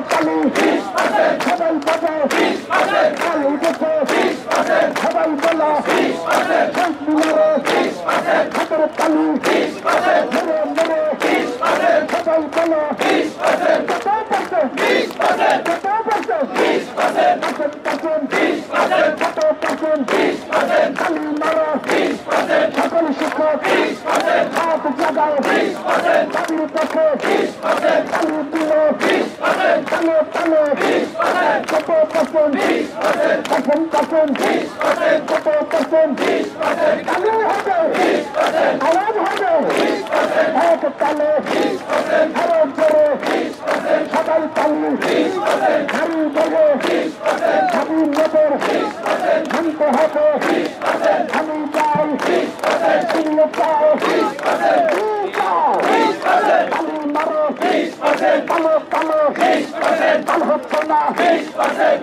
তালি সবাই বাজাও তালি দেখো সবাই বলো শহীদ মিনারে হাতের তালি মেরে মেরে সবাই বলো কত পার্সেন্ট কত পার্সেন্ট তালি মারো সকল শিক্ষক হাত জাগাও তালি দেখো তালি দিল তালে তালে কত পার্সেন্ট কত পার্সেন্ট তালি হবে আওয়াজ হবে এক তালে আরো জোরে সবাই তালি হারি দেবে আমি নেবের শান্ত হবে আমি চাই তুমি চাও তালি মারো কালো কালো কাল হচ্ছে না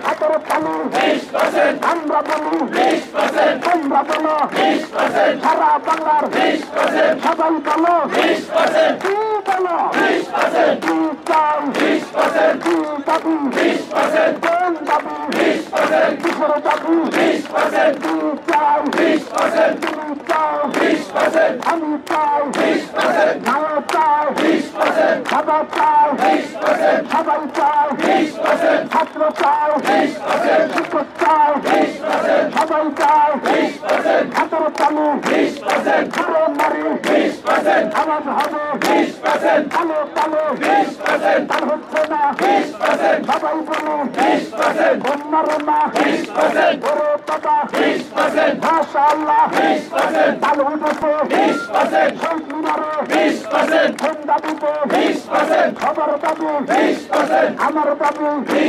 হাতের তালি আমরা বলি তোমরা বলো সারা বাংলার সবাই বলো কি বলো কি চাও কি দাবি কোন দাবি কিশোর দাবি কি চাও তুমি চাও আমি চাও নাও চাও সবাই চাও সবাই চাও ছাত্র চাও শিক্ষক চাও সবাই চাও হাতের তালু ঘুরে মারি আওয়াজ হবে তালে তালে তাল হচ্ছে না সবাই বলুন বন্যার না ওরে বাবা মাশা আল্লাহ তাল উঠেছে শহীদ মিনারে কোন দাবিতে খবর দাবি আমার দাবি